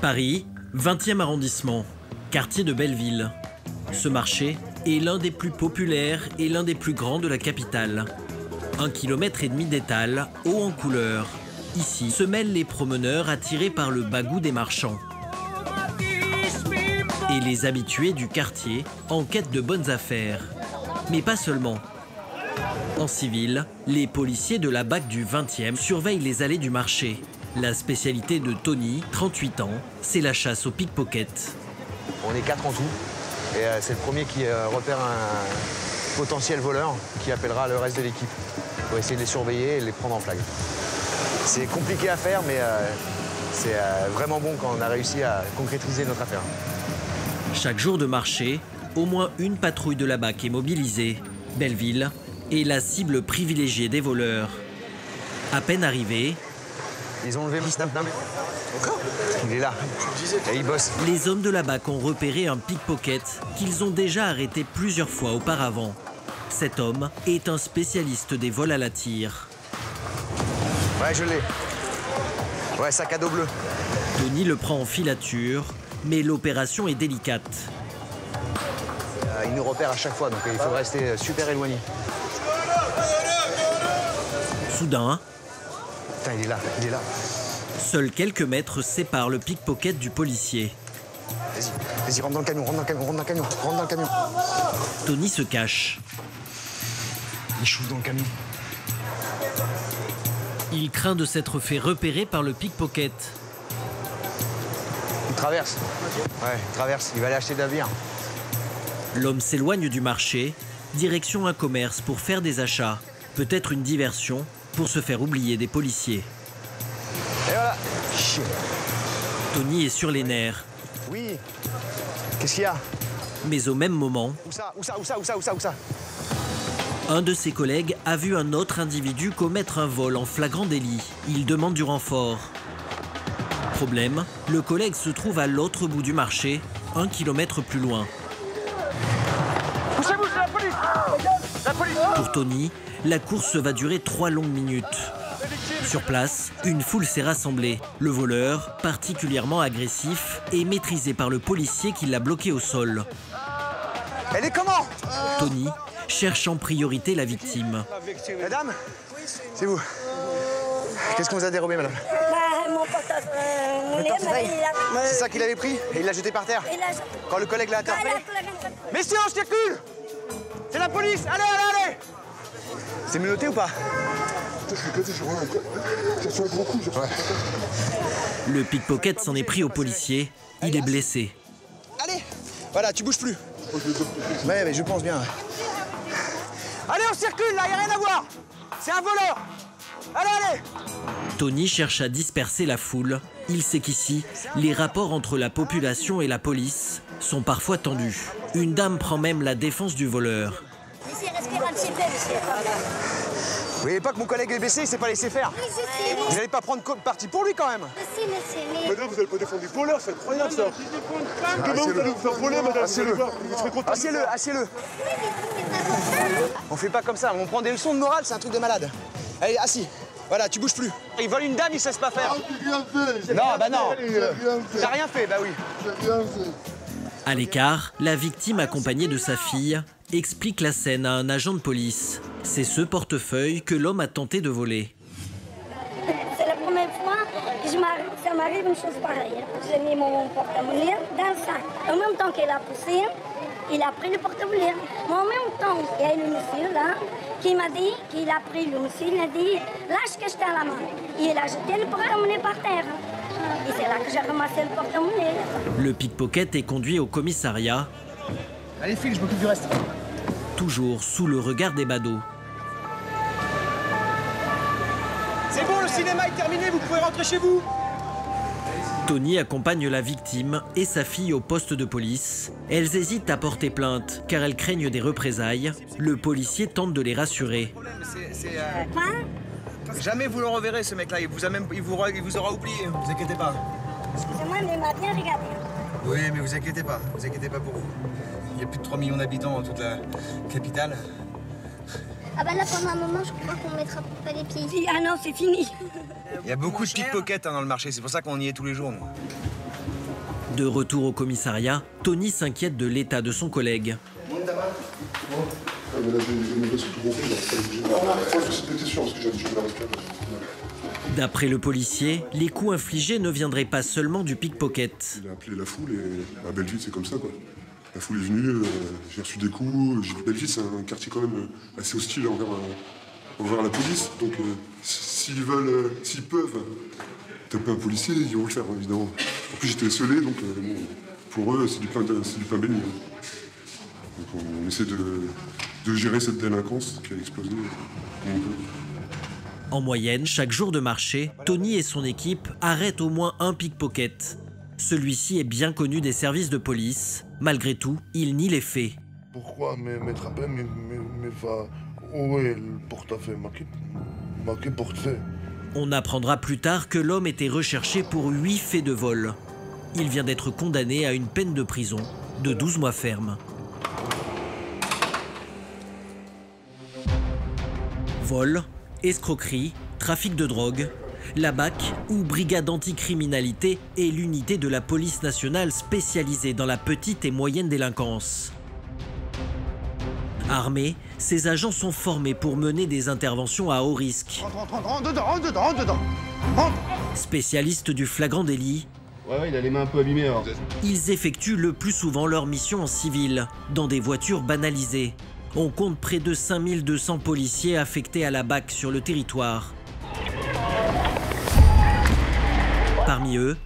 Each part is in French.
Paris, 20e arrondissement, quartier de Belleville. Ce marché est l'un des plus populaires et l'un des plus grands de la capitale. 1,5 km d'étal, haut en couleur. Ici se mêlent les promeneurs attirés par le bagou des marchands et les habitués du quartier en quête de bonnes affaires. Mais pas seulement. En civil, les policiers de la BAC du 20e surveillent les allées du marché. La spécialité de Tony, 38 ans, c'est la chasse au pickpocket. On est 4 en tout, et c'est le premier qui repère un potentiel voleur qui appellera le reste de l'équipe pour essayer de les surveiller et de les prendre en flag. C'est compliqué à faire, mais c'est vraiment bon quand on a réussi à concrétiser notre affaire. Chaque jour de marché, au moins une patrouille de la BAC est mobilisée. Belleville est la cible privilégiée des voleurs. À peine arrivés, ils ont levé mon snap. Il est là, et il bosse. Les hommes de la BAC ont repéré un pickpocket qu'ils ont déjà arrêté plusieurs fois auparavant. Cet homme est un spécialiste des vols à la tire. Ouais, je l'ai. Ouais, sac à dos bleu. Tony le prend en filature, mais l'opération est délicate. Il nous repère à chaque fois, donc il faut rester super éloigné. Soudain, putain, il est là, il est là. Seuls quelques mètres séparent le pickpocket du policier. Vas-y, rentre dans le camion, rentre dans le camion, rentre dans le camion, rentre dans le camion. Tony se cache. Il chouffe dans le camion. Il craint de s'être fait repérer par le pickpocket. Il traverse. Ouais, il traverse, il va aller acheter de la bière. L'homme s'éloigne du marché, direction un commerce pour faire des achats. Peut-être une diversion pour se faire oublier des policiers. Et voilà. Chien. Tony est sur les nerfs. Oui. Qu'est-ce qu'il y a? Mais au même moment, où ça? Un de ses collègues a vu un autre individu commettre un vol en flagrant délit. Il demande du renfort. Problème, le collègue se trouve à l'autre bout du marché, 1 km plus loin. Poussez-vous, c'est la police! La police! Pour Tony, la course va durer 3 longues minutes. Sur place, une foule s'est rassemblée. Le voleur, particulièrement agressif, est maîtrisé par le policier qui l'a bloqué au sol. Elle est comment? Tony cherche en priorité la victime. Madame? C'est vous. Qu'est-ce qu'on vous a dérobé, madame? Mon portefeuille. C'est ça qu'il avait pris et il l'a jeté par terre quand le collègue l'a interpellé. Messieurs, on circule! C'est la police! Allez! C'est menotté ou pas? Le pickpocket s'en est pris au policier. Il est blessé. Allez! Voilà, tu bouges plus. Ouais, mais je pense bien. Allez, on circule, là, y a rien à voir! C'est un voleur! Allez! Tony cherche à disperser la foule. Il sait qu'ici, les rapports entre la population et la police sont parfois tendus. Une dame prend même la défense du voleur. Ici, respire un petit peu, monsieur. Vous voyez pas que mon collègue est blessé, il s'est pas laissé faire. Vous n'allez pas prendre parti pour lui quand même. Si, monsieur. Madame, vous n'allez pas défendre les voleurs, c'est incroyable ça. Demain, vous allez vous faire voler, madame. Assieds-le. On fait pas comme ça, on prend des leçons de morale, c'est un truc de malade. Allez, assis. Voilà, tu bouges plus. Il vole une dame, il sait pas faire. J'ai rien fait. Non, bah non. T'as rien fait, bah oui. J'ai rien fait. À l'écart, la victime accompagnée de sa fille explique la scène à un agent de police. C'est ce portefeuille que l'homme a tenté de voler. C'est la première fois que ça m'arrive une chose pareille. J'ai mis mon porte-monnaie dans le sac. En même temps qu'il a poussé, il a pris le porte-monnaie. Mais en même temps, il y a une monsieur là qui m'a dit qu'il a pris le monsieur, il a dit lâche que je t'ai à la main. Et il a jeté le porte-monnaie par terre. Et c'est là que j'ai ramassé le porte-monnaie. Le pickpocket est conduit au commissariat. Allez, file, je m'occupe du reste. Toujours sous le regard des badauds. C'est bon, le cinéma est terminé, vous pouvez rentrer chez vous. Tony accompagne la victime et sa fille au poste de police. Elles hésitent à porter plainte car elles craignent des représailles. Le policier tente de les rassurer. Jamais vous le reverrez, ce mec-là. Il vous aura oublié, vous inquiétez pas. Excusez-moi, mais il m'a bien regardé. Oui, mais vous inquiétez pas pour vous. Il y a plus de 3 millions d'habitants dans toute la capitale. Ah bah là, pendant un moment, je crois qu'on mettra pas les pieds. Ah non, c'est fini. Il y a beaucoup de pickpockets dans le marché, c'est pour ça qu'on y est tous les jours, nous. De retour au commissariat, Tony s'inquiète de l'état de son collègue. D'après le policier, les coups infligés ne viendraient pas seulement du pickpocket. Il a appelé la foule et à Belleville, c'est comme ça, quoi. La foule est venue, j'ai reçu des coups. Belleville, c'est un quartier quand même assez hostile envers la police. Donc s'ils peuvent taper un policier, ils vont le faire, évidemment. En plus, j'étais esselé, donc bon, pour eux, c'est du pain béni. Donc on essaie de gérer cette délinquance qui a explosé. En moyenne, chaque jour de marché, Tony et son équipe arrêtent au moins un pickpocket. Celui-ci est bien connu des services de police. Malgré tout, il nie les faits. Pourquoi m'attraper, où est le portefeuille? Ma portefeuille. On apprendra plus tard que l'homme était recherché pour 8 faits de vol. Il vient d'être condamné à une peine de prison de 12 mois ferme. Vol, escroquerie, trafic de drogue, la BAC, ou Brigade anticriminalité, est l'unité de la police nationale spécialisée dans la petite et moyenne délinquance. Armés, ces agents sont formés pour mener des interventions à haut risque. Rentre dedans. Spécialistes du flagrant délit, Ouais, il a les mains un peu abîmées. Alors. ils effectuent le plus souvent leur mission en civil, dans des voitures banalisées. On compte près de 5200 policiers affectés à la BAC sur le territoire. Parmi eux,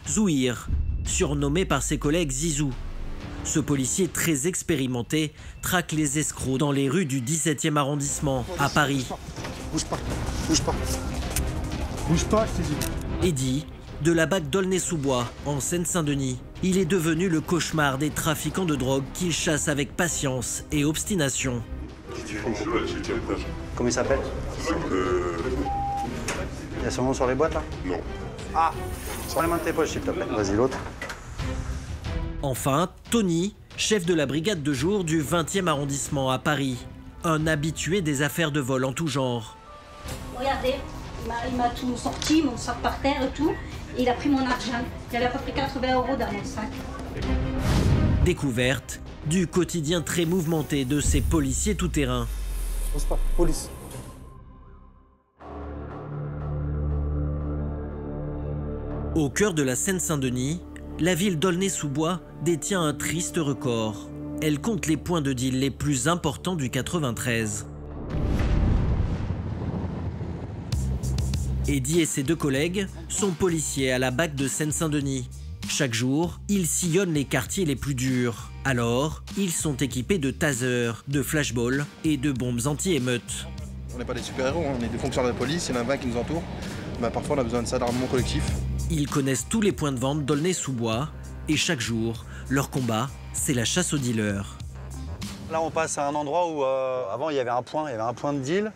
Zouhir, surnommé par ses collègues Zizou. Ce policier très expérimenté traque les escrocs dans les rues du 17e arrondissement, à Paris. Bouge pas, je t'ai dit. Eddy, de la BAC d'Aulnay-sous-Bois, en Seine-Saint-Denis. Il est devenu le cauchemar des trafiquants de drogue qu'il chasse avec patience et obstination. Comment il s'appelle? Il y a son nom sur les boîtes là? Non. Ah, sur les mains de tes poches s'il te plaît. Vas-y l'autre. Enfin, Tony, chef de la brigade de jour du 20e arrondissement à Paris. Un habitué des affaires de vol en tout genre. Regardez, il m'a tout sorti, mon sac par terre et tout. Et il a pris mon argent. Il a à peu près 80 € dans mon sac. Découverte du quotidien très mouvementé de ces policiers tout-terrain. Bouge pas, police. Au cœur de la Seine-Saint-Denis, la ville d'Aulnay-sous-Bois détient un triste record. Elle compte les points de deal les plus importants du 93. Eddy et ses 2 collègues sont policiers à la BAC de Seine-Saint-Denis. Chaque jour, ils sillonnent les quartiers les plus durs. Alors, ils sont équipés de tasers, de flashballs et de bombes anti-émeutes. On n'est pas des super-héros, on est des fonctionnaires de la police, il y en a 20 qui nous entourent. Bah, parfois on a besoin de ça d'armement collectif. Ils connaissent tous les points de vente d'Aulnay-sous-Bois et chaque jour, leur combat, c'est la chasse aux dealers. Là on passe à un endroit où avant il y avait un point de deal.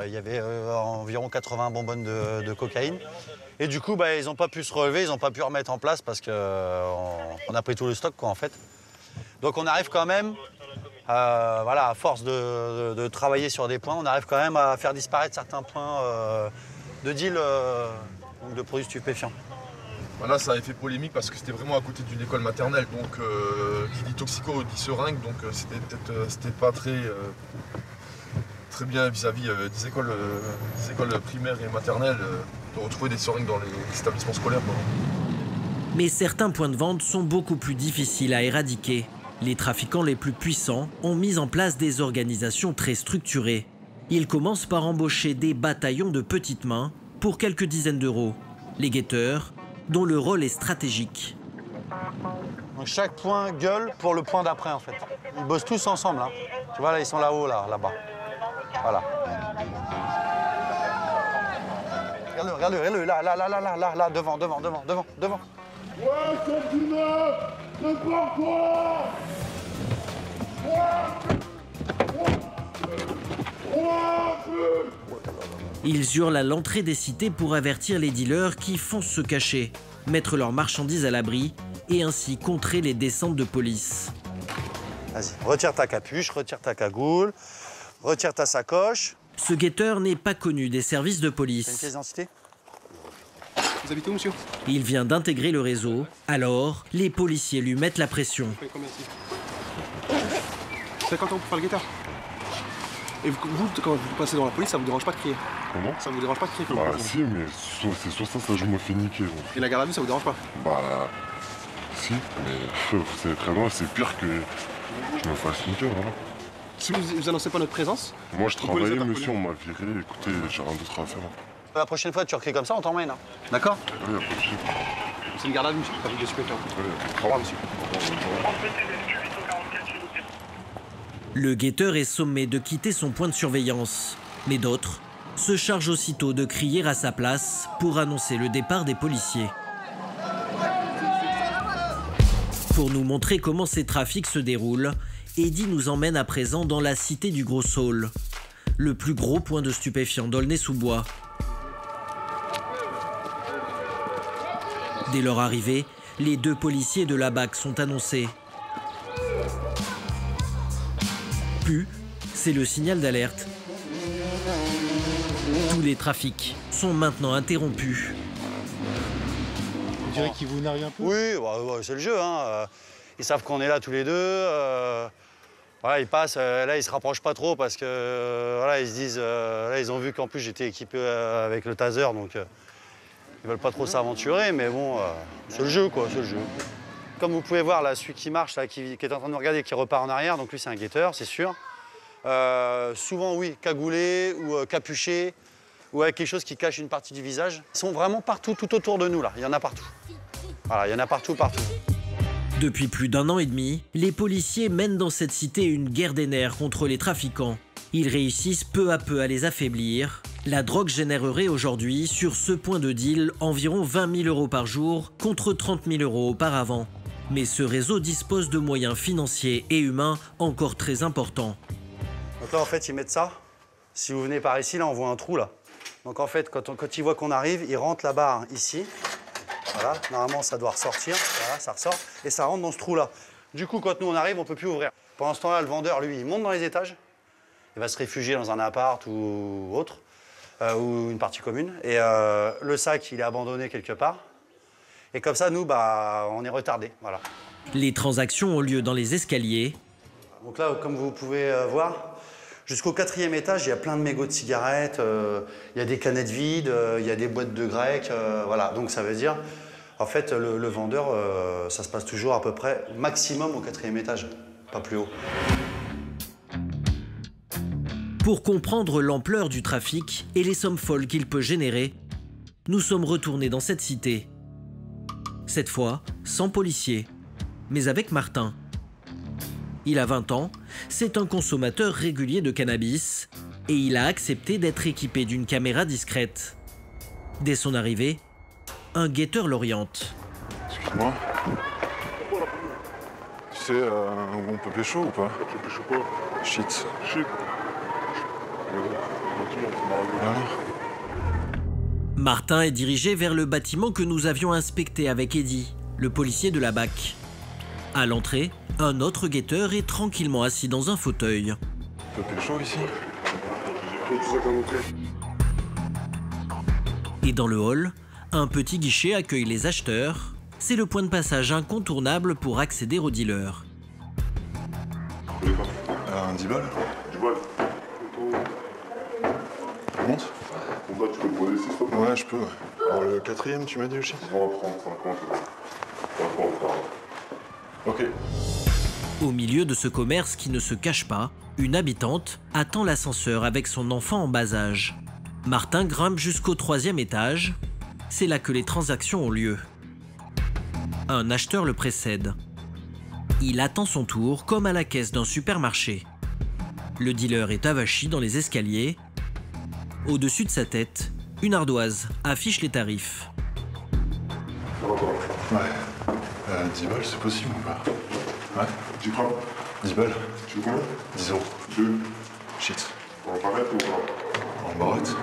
Il y avait environ 80 bonbonnes de cocaïne. Et du coup, ils n'ont pas pu se relever, ils n'ont pas pu remettre en place parce qu'on a pris tout le stock, quoi, en fait. Donc on arrive quand même, à force de travailler sur des points, on arrive quand même à faire disparaître certains points de deal de produits stupéfiants. Là, ça avait fait polémique parce que c'était vraiment à côté d'une école maternelle, donc qui dit toxico dit seringue, donc c'était pas très bien vis-à-vis des écoles primaires et maternelles de retrouver des seringues dans les établissements scolaires. Mais certains points de vente sont beaucoup plus difficiles à éradiquer. Les trafiquants les plus puissants ont mis en place des organisations très structurées. Ils commencent par embaucher des bataillons de petites mains pour quelques dizaines d'euros. Les guetteurs, dont le rôle est stratégique. Donc chaque point gueule pour le point d'après, en fait. Ils bossent tous ensemble, hein. Tu vois, là, ils sont là-haut, là-bas. Voilà. Regarde-le, là, devant. Ouais, continue, n'importe quoi. Ils hurlent à l'entrée des cités pour avertir les dealers qui foncent se cacher, mettre leurs marchandises à l'abri et ainsi contrer les descentes de police. Vas-y, retire ta capuche, retire ta cagoule, retire ta sacoche. Ce guetteur n'est pas connu des services de T'as une police. pièce d'identité? Vous Vous habitez où, monsieur? Il vient d'intégrer le réseau, alors les policiers lui mettent la pression. Vous payez combien ici? 50 ans pour faire le guetteur. Et vous, quand vous passez dans la police, ça vous dérange pas de crier? Comment? Ça vous dérange pas de crier? Bah si, mais c'est sur ça, je me fais niquer. Donc. Et la garde à vue, ça vous dérange pas? Bah si, mais vous savez très bien, c'est pire que je me fasse niquer, voilà. Si vous annoncez pas notre présence... Moi je travaillais, monsieur, on m'a viré, écoutez, j'ai rien d'autre à faire. La prochaine fois, tu recris comme ça, on t'emmène. Hein. D'accord? Oui, pas de souci. C'est une garde à vue, monsieur. Trafic de stupéfiants. Au revoir, monsieur. Le guetteur est sommé de quitter son point de surveillance, mais d'autres se chargent aussitôt de crier à sa place pour annoncer le départ des policiers. Pour nous montrer comment ces trafics se déroulent, Eddy nous emmène à présent dans la cité du Gros Saule, le plus gros point de stupéfiants d'Aulnay-sous-Bois. Dès leur arrivée, les 2 policiers de la BAC sont annoncés. Puis, c'est le signal d'alerte. Tous les trafics sont maintenant interrompus. Vous direz qu'ils vous narguent un peu? Oui, bah, c'est le jeu. Hein. Ils savent qu'on est là tous les deux. Voilà, ils passent. Là, ils se rapprochent pas trop parce que voilà, ils se disent. Là, ils ont vu qu'en plus j'étais équipé avec le taser, donc ils veulent pas trop s'aventurer. Mais bon, c'est le jeu, quoi. C'est le jeu. Comme vous pouvez voir, là, celui qui marche, là, qui est en train de nous regarder, qui repart en arrière, donc lui, c'est un guetteur, c'est sûr. Souvent, oui, cagoulé ou capuché, ou avec quelque chose qui cache une partie du visage. Ils sont vraiment partout, tout autour de nous, là. Il y en a partout. Voilà, il y en a partout, partout. Depuis plus d'1 an et demi, les policiers mènent dans cette cité une guerre des nerfs contre les trafiquants. Ils réussissent peu à peu à les affaiblir. La drogue générerait aujourd'hui, sur ce point de deal, environ 20 000 € par jour, contre 30 000 € auparavant. Mais ce réseau dispose de moyens financiers et humains encore très importants. Donc là, en fait, ils mettent ça. Si vous venez par ici, là, on voit un trou, là. Donc en fait, quand ils voient qu'on arrive, ils rentrent la barre ici. Voilà, normalement, ça doit ressortir. Voilà, ça ressort. Et ça rentre dans ce trou-là. Du coup, quand nous, on arrive, on ne peut plus ouvrir. Pendant ce temps-là, le vendeur, lui, il monte dans les étages. Il va se réfugier dans un appart ou autre, ou une partie commune. Et le sac, il est abandonné quelque part. Et comme ça, nous, bah, on est retardés. Voilà. Les transactions ont lieu dans les escaliers. Donc là, comme vous pouvez voir, jusqu'au 4e étage, il y a plein de mégots de cigarettes, il y a des canettes vides, il y a des boîtes de grec. Voilà. Donc ça veut dire, en fait, le vendeur, ça se passe toujours à peu près maximum au 4e étage, pas plus haut. Pour comprendre l'ampleur du trafic et les sommes folles qu'il peut générer, nous sommes retournés dans cette cité. Cette fois, sans policier, mais avec Martin. Il a 20 ans, c'est un consommateur régulier de cannabis et il a accepté d'être équipé d'une caméra discrète. Dès son arrivée, un guetteur l'oriente. Excuse-moi. Tu sais où on peut pécho ou pas? On peut pécho quoi? Shit. Shit. Martin est dirigé vers le bâtiment que nous avions inspecté avec Eddy, le policier de la BAC. À l'entrée, un autre guetteur est tranquillement assis dans un fauteuil. On peut pécho ici? Et dans le hall, un petit guichet accueille les acheteurs. C'est le point de passage incontournable pour accéder aux dealers. Un 10 balles? 10 balles. Monte? Tu peux te laisser, s'il te plaît? Ouais, je peux. Ouais. Alors, le 4e, tu m'as dit aussi? On va prendre 50. Ok. Au milieu de ce commerce qui ne se cache pas, une habitante attend l'ascenseur avec son enfant en bas âge. Martin grimpe jusqu'au 3e étage. C'est là que les transactions ont lieu. Un acheteur le précède. Il attend son tour comme à la caisse d'un supermarché. Le dealer est avachi dans les escaliers. Au-dessus de sa tête, une ardoise affiche les tarifs. Ouais. 10 balles, c'est possible ou pas? Ouais. Tu prends 10 balles. Tu veux combien? 10 €. 2. Shit. En barrette ou en barrette?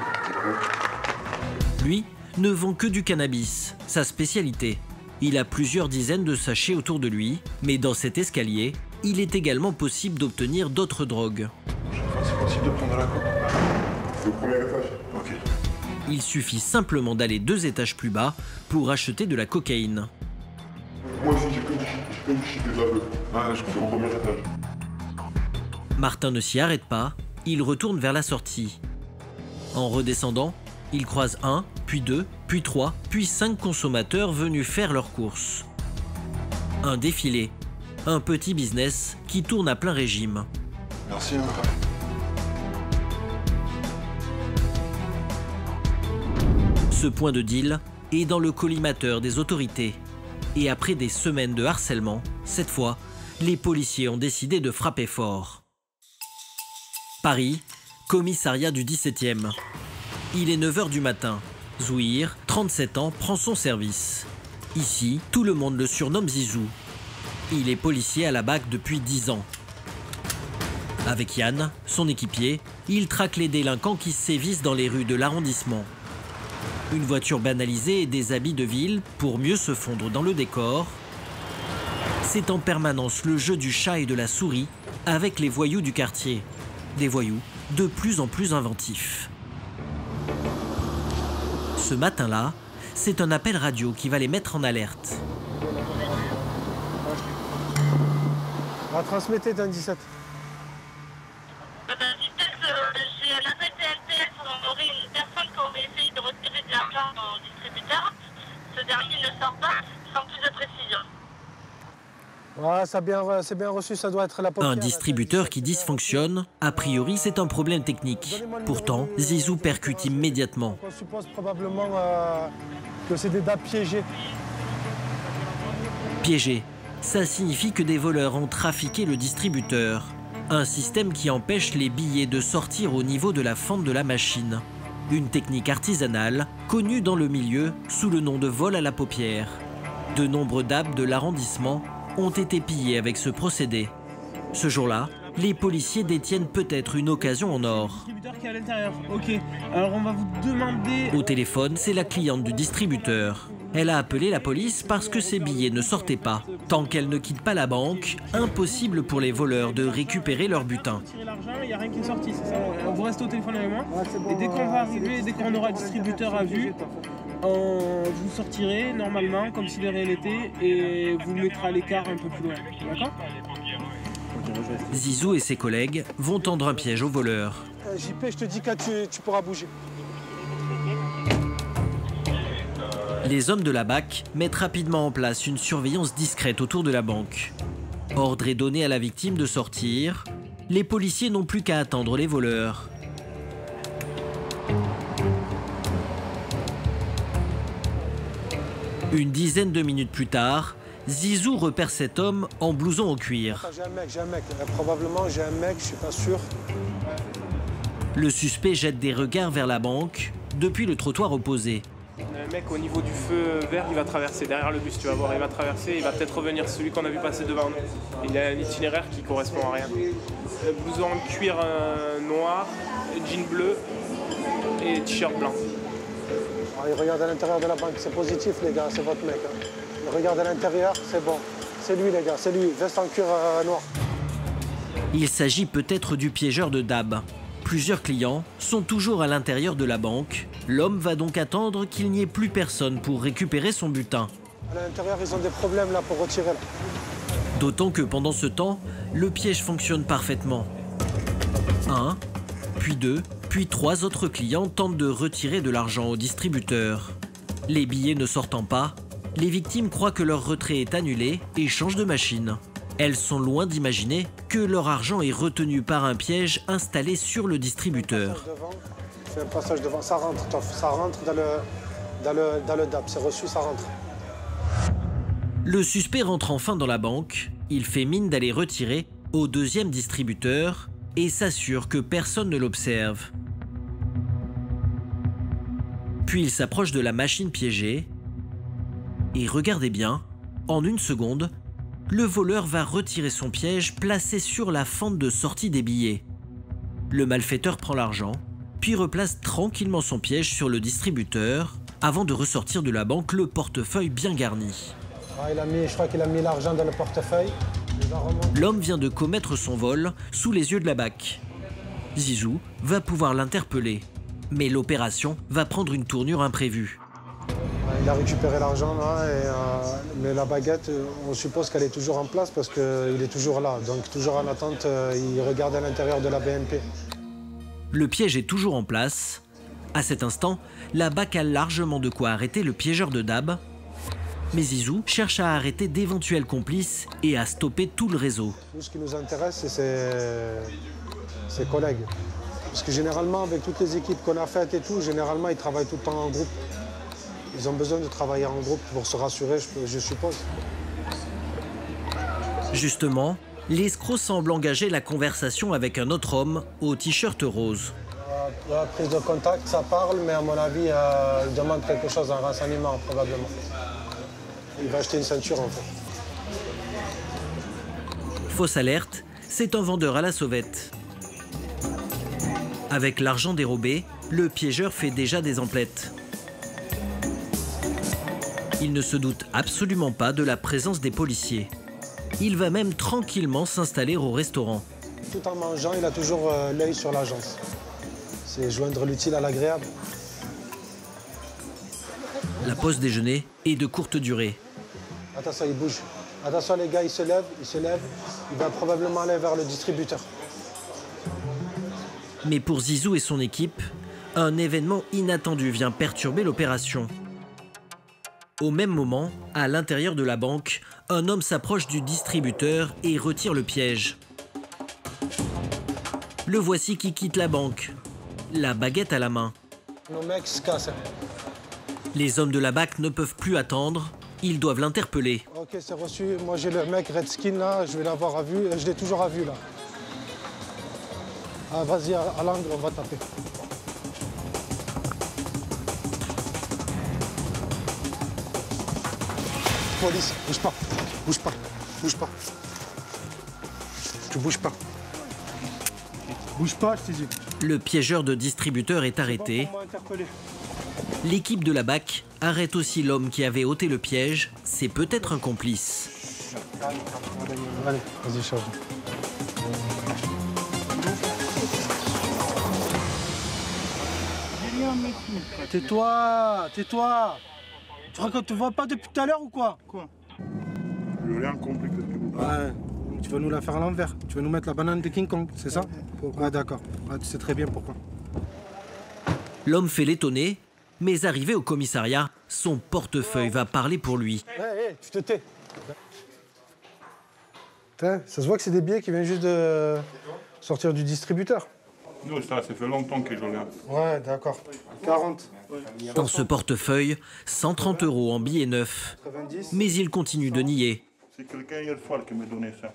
Lui ne vend que du cannabis, sa spécialité. Il a plusieurs dizaines de sachets autour de lui, mais dans cet escalier, il est également possible d'obtenir d'autres drogues. C'est possible de prendre de la coke? Le premier étage. Ok. Il suffit simplement d'aller 2 étages plus bas pour acheter de la cocaïne. Moi aussi, j'ai que du shit et de la beuh. Ah, je suis au premier étage. Martin ne s'y arrête pas, il retourne vers la sortie. En redescendant, il croise 1, puis 2, puis 3, puis 5 consommateurs venus faire leurs courses. Un défilé, un petit business qui tourne à plein régime. Merci. Ce point de deal est dans le collimateur des autorités. Et après des semaines de harcèlement, cette fois, les policiers ont décidé de frapper fort. Paris, commissariat du 17e. Il est 9 h du matin. Zouhir, 37 ans, prend son service. Ici, tout le monde le surnomme Zizou. Il est policier à la BAC depuis 10 ans. Avec Yann, son équipier, il traque les délinquants qui sévissent dans les rues de l'arrondissement. Une voiture banalisée et des habits de ville pour mieux se fondre dans le décor. C'est en permanence le jeu du chat et de la souris avec les voyous du quartier. Des voyous de plus en plus inventifs. Ce matin-là, c'est un appel radio qui va les mettre en alerte. Transmettez d'un 17. J'ai un appel TLTS, on aurait une personne qui aurait essayé de retirer de l'argent au distributeur. Ce dernier ne sort pas sans plus de précision. Ouais, c'est bien reçu, ça doit être la paupière. Un distributeur qui dysfonctionne, a priori c'est un problème technique. Pourtant, Zizou percute immédiatement. On suppose probablement que c'est des DAB piégés. Piégé, ça signifie que des voleurs ont trafiqué le distributeur. Un système qui empêche les billets de sortir au niveau de la fente de la machine. Une technique artisanale, connue dans le milieu sous le nom de vol à la paupière. De nombreux DAB de l'arrondissement ont été pillés avec ce procédé. Ce jour-là, les policiers détiennent peut-être une occasion en or. Distributeur qui est à l'intérieur. Ok. Alors on va vous demander... Au téléphone, c'est la cliente du distributeur. Elle a appelé la police parce que ses billets ne sortaient pas. Tant qu'elle ne quitte pas la banque, impossible pour les voleurs de récupérer leur butin. Il n'y a rien qui est sorti, c'est ça. Vous restez au téléphone avec moi. Et dès qu'on va arriver, dès qu'on aura le distributeur à vue, vous sortirez normalement comme si de rien n'était et vous mettrez à l'écart un peu plus loin. D'accord ? Zizou et ses collègues vont tendre un piège aux voleurs. JP, je te dis que tu pourras bouger. Les hommes de la BAC mettent rapidement en place une surveillance discrète autour de la banque. Ordre est donné à la victime de sortir. Les policiers n'ont plus qu'à attendre les voleurs. Une dizaine de minutes plus tard, Zizou repère cet homme en blouson en cuir. J'ai un mec. Probablement j'ai un mec, je suis pas sûr. Le suspect jette des regards vers la banque depuis le trottoir opposé. Un mec au niveau du feu vert, il va traverser derrière le bus, tu vas voir, il va traverser, il va peut-être revenir, celui qu'on a vu passer devant nous. Il a un itinéraire qui correspond à rien. Blouson en cuir noir, jean bleu et t-shirt blanc. Il regarde à l'intérieur de la banque, c'est positif les gars, c'est votre mec. Hein. Il regarde à l'intérieur, c'est bon. C'est lui les gars, c'est lui, veste en cuir noir. Il s'agit peut-être du piégeur de DAB. Plusieurs clients sont toujours à l'intérieur de la banque. L'homme va donc attendre qu'il n'y ait plus personne pour récupérer son butin. À l'intérieur, ils ont des problèmes là pour retirer. Là. D'autant que pendant ce temps, le piège fonctionne parfaitement. 1, puis 2, puis 3 autres clients tentent de retirer de l'argent au distributeur. Les billets ne sortant pas, les victimes croient que leur retrait est annulé et changent de machine. Elles sont loin d'imaginer que leur argent est retenu par un piège installé sur le distributeur. Fais un passage devant, ça rentre dans le DAB, c'est reçu, ça rentre. Le suspect rentre enfin dans la banque, il fait mine d'aller retirer au deuxième distributeur et s'assure que personne ne l'observe. Puis il s'approche de la machine piégée et regardez bien, en une seconde, le voleur va retirer son piège placé sur la fente de sortie des billets. Le malfaiteur prend l'argent, puis replace tranquillement son piège sur le distributeur avant de ressortir de la banque le portefeuille bien garni. Je crois qu'il a mis l'argent dans le portefeuille. L'homme vient de commettre son vol sous les yeux de la BAC. Zizou va pouvoir l'interpeller. Mais l'opération va prendre une tournure imprévue. Il a récupéré l'argent là, mais la baguette, on suppose qu'elle est toujours en place parce qu'il est toujours là. Donc toujours en attente, il regarde à l'intérieur de la BNP. Le piège est toujours en place. À cet instant, la BAC a largement de quoi arrêter le piégeur de Dab. Mais Zizou cherche à arrêter d'éventuels complices et à stopper tout le réseau. Nous, ce qui nous intéresse, c'est ses collègues. Parce que généralement, avec toutes les équipes qu'on a faites et tout, généralement, ils travaillent tout le temps en groupe. Ils ont besoin de travailler en groupe pour se rassurer, je suppose. Justement, l'escroc semble engager la conversation avec un autre homme au t-shirt rose. La prise de contact, ça parle, mais à mon avis, il demande quelque chose, un renseignement probablement. Il va acheter une ceinture en fait. Fausse alerte, c'est un vendeur à la sauvette. Avec l'argent dérobé, le piégeur fait déjà des emplettes. Il ne se doute absolument pas de la présence des policiers. Il va même tranquillement s'installer au restaurant. Tout en mangeant, il a toujours l'œil sur l'agence. C'est joindre l'utile à l'agréable. La pause déjeuner est de courte durée. Attention, il bouge. Attention les gars, il se lève. Il va probablement aller vers le distributeur. Mais pour Zizou et son équipe, un événement inattendu vient perturber l'opération. Au même moment, à l'intérieur de la banque, un homme s'approche du distributeur et retire le piège. Le voici qui quitte la banque, la baguette à la main. Nos mecs se cassent. Les hommes de la BAC ne peuvent plus attendre, ils doivent l'interpeller. Ok, c'est reçu. Moi j'ai le mec Redskin là, je vais l'avoir à vue. Je l'ai toujours à vue là. Ah, vas-y, à l'angle, on va taper. Police, bouge pas, bouge pas, bouge pas. Tu bouges pas. Bouge pas, je t'ai dit. Le piégeur de distributeur est arrêté. L'équipe de la BAC arrête aussi l'homme qui avait ôté le piège. C'est peut-être un complice. Allez, vas-y, charge. Tais-toi, tais-toi. Tu crois que tu vois pas depuis tout à l'heure ou quoi? Je n'ai rien compris. Ouais, tu veux nous la faire à l'envers. Tu veux nous mettre la banane de King Kong, c'est ça? Ouais, d'accord. Ouais, tu sais très bien pourquoi. L'homme fait l'étonner, mais arrivé au commissariat, son portefeuille va parler pour lui. Hé, tu te tais. Ça se voit que c'est des billets qui viennent juste de sortir du distributeur. Non, ça fait longtemps que je l'ai. Ouais, d'accord. 40. Dans ce portefeuille, 130 € en billets neufs. Mais il continue de nier. C'est quelqu'un hier soir qui m'a donné ça.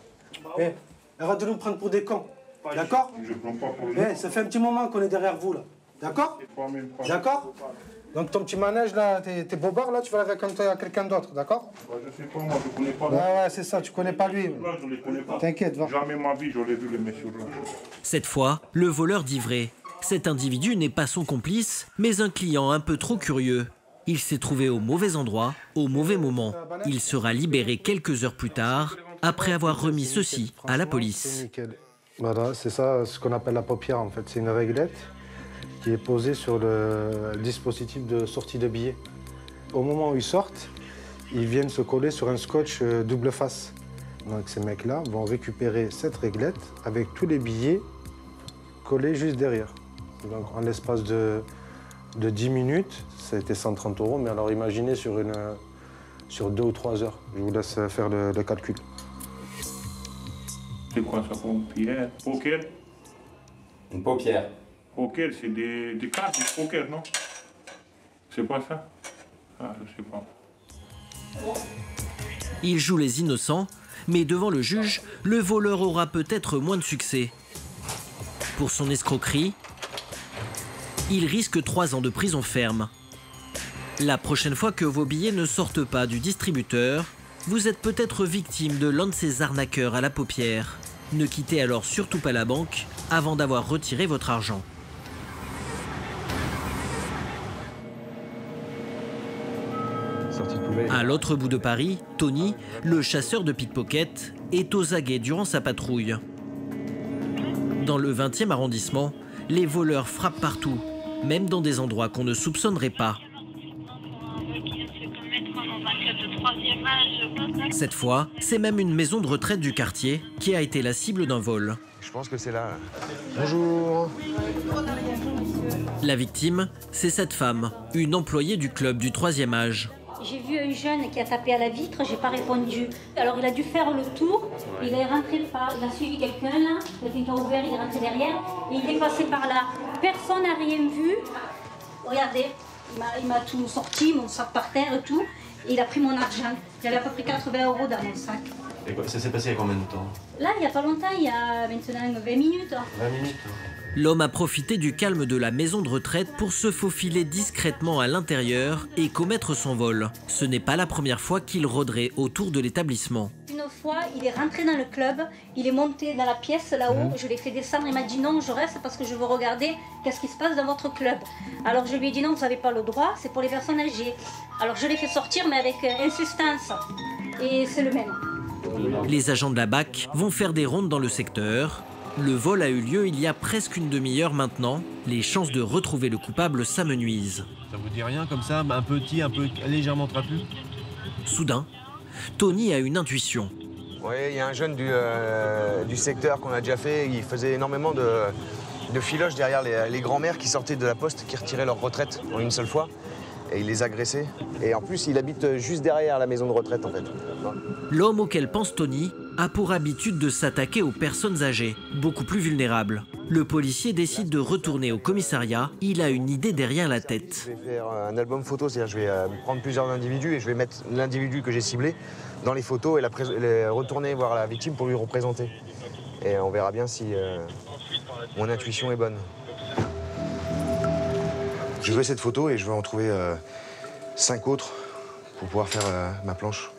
Hé, arrête de nous prendre pour des cons. D'accord? Je ne prends pas pour lui. Hé, ça fait un petit moment qu'on est derrière vous, là. D'accord? D'accord? Donc ton petit manège, là, tes bobards, là, tu vas le raconter à quelqu'un d'autre, d'accord? Je sais pas, moi, je ne connais pas. Ouais, c'est ça, tu connais pas lui. Là, je ne les connais pas. T'inquiète, va. Jamais ma vie, j'aurais vu les messieurs là. Cette fois, le voleur dit vrai. Cet individu n'est pas son complice, mais un client un peu trop curieux. Il s'est trouvé au mauvais endroit, au mauvais moment. Il sera libéré quelques heures plus tard, après avoir remis ceci à la police. Voilà, c'est ça ce qu'on appelle la paupière, en fait. C'est une réglette qui est posée sur le dispositif de sortie de billets. Au moment où ils sortent, ils viennent se coller sur un scotch double face. Donc ces mecs-là vont récupérer cette réglette avec tous les billets collés juste derrière. Donc en l'espace de 10 minutes, ça a été 130 €, mais alors imaginez sur 2 ou 3 heures. Je vous laisse faire le calcul. C'est quoi ça, paupière? Poker? Une paupière. Poker, c'est des cartes du poker, non? C'est pas ça? Ah, je sais pas. Il joue les innocents, mais devant le juge, le voleur aura peut-être moins de succès. Pour son escroquerie, il risque 3 ans de prison ferme. La prochaine fois que vos billets ne sortent pas du distributeur, vous êtes peut-être victime de l'un de ces arnaqueurs à la paupière. Ne quittez alors surtout pas la banque avant d'avoir retiré votre argent. À l'autre bout de Paris, Tony, le chasseur de pickpocket, est aux aguets durant sa patrouille. Dans le 20e arrondissement, les voleurs frappent partout. même dans des endroits qu'on ne soupçonnerait pas. Cette fois, c'est même une maison de retraite du quartier qui a été la cible d'un vol. Je pense que c'est là. Bonjour. La victime, c'est cette femme, une employée du club du 3e âge. J'ai vu un jeune qui a tapé à la vitre, j'ai pas répondu. Alors il a dû faire le tour, il est rentré par, il a suivi quelqu'un là, quelqu'un qui a ouvert, il est rentré derrière, et il est passé par là. Personne n'a rien vu. Regardez, il m'a tout sorti, mon sac par terre et tout, et il a pris mon argent. Il avait à peu près 80 € dans mon sac. Et quoi, ça s'est passé il y a combien de temps? Là, il n'y a pas longtemps, il y a maintenant 20 minutes. 20 minutes. L'homme a profité du calme de la maison de retraite pour se faufiler discrètement à l'intérieur et commettre son vol. Ce n'est pas la première fois qu'il rôderait autour de l'établissement. Une fois, il est rentré dans le club, il est monté dans la pièce là-haut, je l'ai fait descendre, il m'a dit non, je reste parce que je veux regarder qu'est-ce qui se passe dans votre club. Alors je lui ai dit non, vous n'avez pas le droit, c'est pour les personnes âgées. Alors je l'ai fait sortir mais avec insistance, et c'est le même. Les agents de la BAC vont faire des rondes dans le secteur. Le vol a eu lieu il y a presque une demi-heure maintenant. Les chances de retrouver le coupable s'amenuisent. Ça vous dit rien comme ça, un petit, un peu légèrement trapu? Soudain, Tony a une intuition. Oui, il y a un jeune du secteur qu'on a déjà fait. Il faisait énormément de filoches derrière les grands-mères qui sortaient de la poste, qui retiraient leur retraite en une seule fois. Et il les agressait. Et en plus, il habite juste derrière la maison de retraite, en fait. L'homme auquel pense Tony a pour habitude de s'attaquer aux personnes âgées, beaucoup plus vulnérables. Le policier décide de retourner au commissariat. Il a une idée derrière la tête. Je vais faire un album photo, c'est-à-dire je vais prendre plusieurs individus et je vais mettre l'individu que j'ai ciblé dans les photos et retourner voir la victime pour lui représenter. Et on verra bien si mon intuition est bonne. Je veux cette photo et je veux en trouver 5 autres pour pouvoir faire ma planche.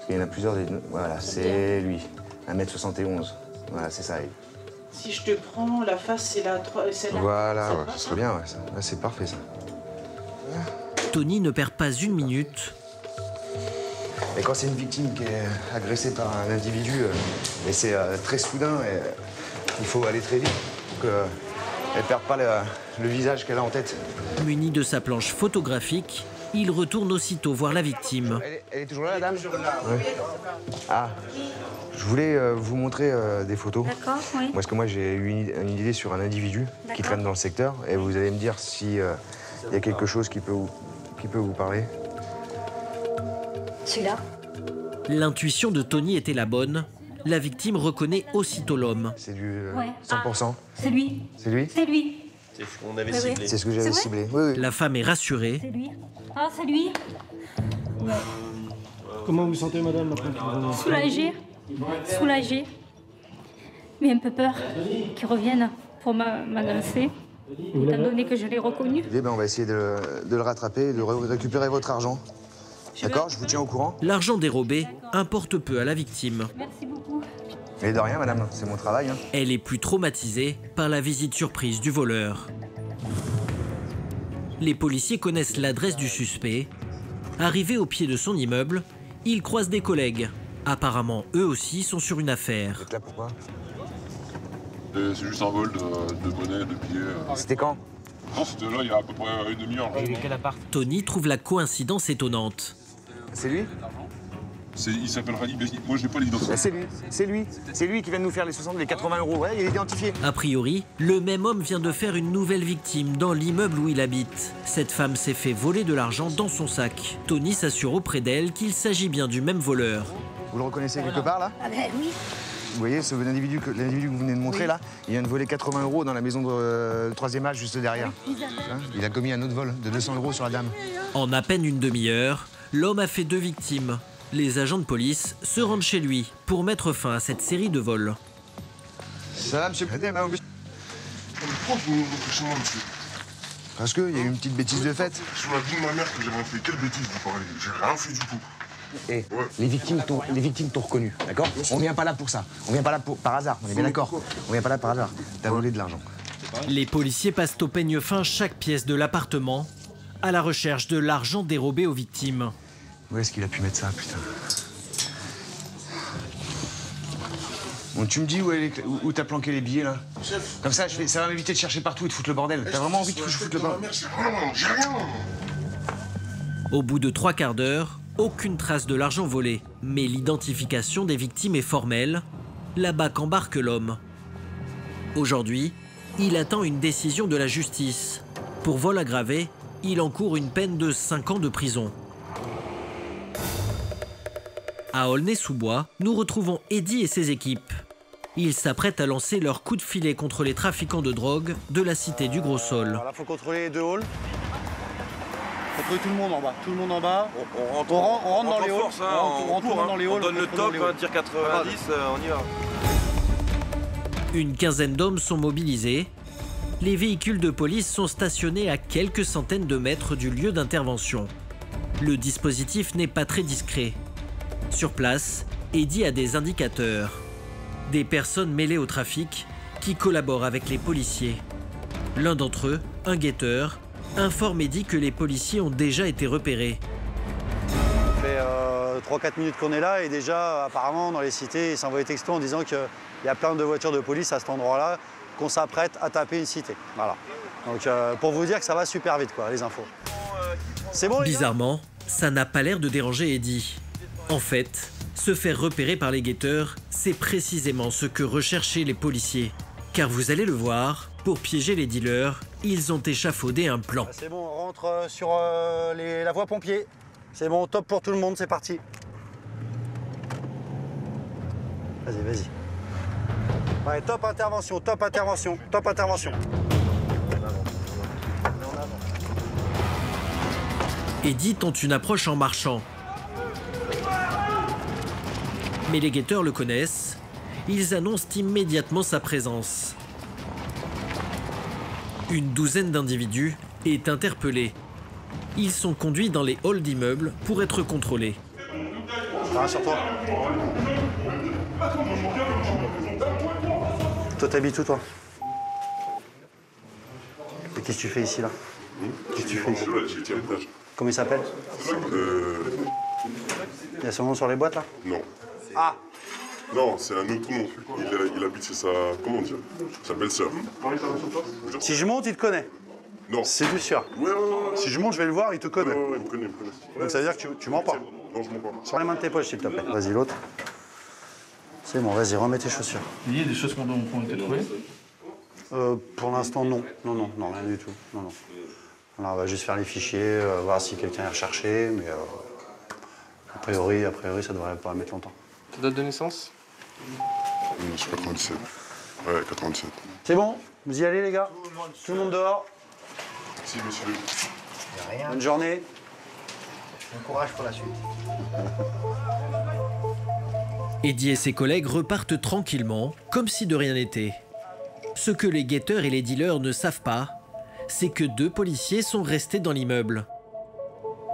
Il y en a plusieurs. Voilà, c'est lui, 1m71. Voilà, c'est ça. Si je te prends, la face, c'est la... Voilà, ouais, ce serait bien, ouais, c'est parfait ça. Tony ne perd pas une minute. Et quand c'est une victime qui est agressée par un individu, et c'est très soudain, et, il faut aller très vite pour qu'elle ne perde pas le visage qu'elle a en tête. Muni de sa planche photographique, il retourne aussitôt voir la victime. Elle est toujours là, la dame? Oui. Ah, je voulais vous montrer des photos. D'accord, oui. Parce que moi, j'ai eu une idée sur un individu qui traîne dans le secteur. Et vous allez me dire s'il y a quelque chose qui peut vous parler. Celui-là. L'intuition de Tony était la bonne. La victime reconnaît aussitôt l'homme. C'est du 100%. Ah, c'est lui. C'est lui? C'est lui. C'est ce qu'on avait ciblé. C'est ce que j'avais ciblé. Oui, oui. La femme est rassurée. C'est lui. Ah, c'est lui. Ouais. Comment vous sentez, madame? Soulagée. Soulagée. Mais un peu peur qu'il revienne pour m'annoncer, étant donné que je l'ai reconnu. Eh ben, on va essayer de le rattraper et de récupérer votre argent. D'accord? Je vous tiens au courant. L'argent dérobé importe peu à la victime. Merci beaucoup. Mais de rien, madame, c'est mon travail. Hein. Elle est plus traumatisée par la visite surprise du voleur. Les policiers connaissent l'adresse du suspect. Arrivés au pied de son immeuble, ils croisent des collègues. Apparemment, eux aussi sont sur une affaire. Vous êtes là pourquoi? C'est juste un vol de monnaie, de billets. C'était quand? Non, c'était là il y a à peu près une demi-heure. Tony trouve la coïncidence étonnante. C'est lui? Il s'appelle Rally, mais moi je n'ai pas l'identité. C'est lui qui vient de nous faire les 60, les 80 €. Ouais, il est identifié. A priori, le même homme vient de faire une nouvelle victime dans l'immeuble où il habite. Cette femme s'est fait voler de l'argent dans son sac. Tony s'assure auprès d'elle qu'il s'agit bien du même voleur. Vous le reconnaissez quelque part là? Ah ben oui. Vous voyez, l'individu que vous venez de montrer là, il vient de voler 80 € dans la maison de 3e âge juste derrière. Hein, il a commis un autre vol de 200 € sur la dame. En à peine une demi-heure, l'homme a fait 2 victimes. Les agents de police se rendent chez lui pour mettre fin à cette série de vols. Ça va, monsieur? Pourquoi vous me chez moi, monsieur? Parce qu'il y a eu une petite bêtise de fait. Sur la vie de ma mère que j'ai rien fait. Quelle bêtise vous parlez? J'ai rien fait du tout. Et les victimes t'ont reconnu, d'accord? On vient pas là pour ça. On vient pas là par hasard, on est bien d'accord? On vient pas là par hasard. T'as volé de l'argent. Les policiers passent au peigne fin chaque pièce de l'appartement à la recherche de l'argent dérobé aux victimes. Où est-ce qu'il a pu mettre ça, putain? Bon, tu me dis où t'as planqué les billets, là? Chef. Comme ça, ça va m'éviter de chercher partout et de foutre le bordel. T'as vraiment envie de foutre le bordel? J'ai rien. Au bout de 3 quarts d'heure, aucune trace de l'argent volé. Mais l'identification des victimes est formelle. La BAC embarque l'homme. Aujourd'hui, il attend une décision de la justice. Pour vol aggravé, il encourt une peine de 5 ans de prison. À Aulnay-sous-Bois, nous retrouvons Eddy et ses équipes. Ils s'apprêtent à lancer leur coup de filet contre les trafiquants de drogue de la cité du Gros-Sol. Là, il faut contrôler les 2 halls. Contrôler tout le monde en bas. Tout le monde en bas. On rentre dans les halls. On rentre dans les halls. On donne le top, tir 90, on y va. Une quinzaine d'hommes sont mobilisés. Les véhicules de police sont stationnés à quelques centaines de mètres du lieu d'intervention. Le dispositif n'est pas très discret. Sur place, Eddy a des indicateurs. Des personnes mêlées au trafic qui collaborent avec les policiers. L'un d'entre eux, un guetteur, informe Eddy que les policiers ont déjà été repérés. Ça fait 3-4 minutes qu'on est là et déjà, apparemment, dans les cités, ils s'envoient des textos en disant qu'il y a plein de voitures de police à cet endroit-là, qu'on s'apprête à taper une cité. Voilà. Donc, pour vous dire que ça va super vite, quoi, les infos. C'est bon, les gars ? Bizarrement, ça n'a pas l'air de déranger Eddy. En fait, se faire repérer par les guetteurs, c'est précisément ce que recherchaient les policiers. Car vous allez le voir, pour piéger les dealers, ils ont échafaudé un plan. C'est bon, on rentre sur la voie pompier. C'est bon, top pour tout le monde, c'est parti. Vas-y, vas-y. Ouais, top intervention, top intervention, top intervention. Eddy tente une approche en marchant. Mais les guetteurs le connaissent. Ils annoncent immédiatement sa présence. Une douzaine d'individus est interpellée. Ils sont conduits dans les halls d'immeubles pour être contrôlés. Ah, sur toi. Toi, t'habites où, toi? Et qu'est-ce que tu fais ici, là? Qu'est-ce que tu fais ici? Comment il s'appelle? Il y a son nom sur les boîtes, là? Non. Ah! Non, c'est un autre nom. Il habite, c'est sa... Comment dire? Sa belle-sœur. Si je monte, il te connaît? Non. C'est du sûr. Ouais. Si je monte, je vais le voir, il te connaît. Ouais, il me connaît. Donc ça veut dire que tu mens pas? Non, je mens pas. Sors les mains de tes poches, s'il te plaît. Vas-y, l'autre. C'est bon, vas-y, remets tes chaussures. Il y a des choses qui ont été trouvées? Pour l'instant, non. Non, rien du tout. Non. Alors, on va juste faire les fichiers, voir si quelqu'un est recherché, mais a priori, ça devrait pas mettre longtemps. Ta date de naissance? Je suis 97. Ouais, 97. C'est bon, vous y allez, les gars? Tout le monde dehors? Si, monsieur. Bonne journée. Bon courage pour la suite. Eddy et ses collègues repartent tranquillement, comme si de rien n'était. Ce que les guetteurs et les dealers ne savent pas, c'est que 2 policiers sont restés dans l'immeuble.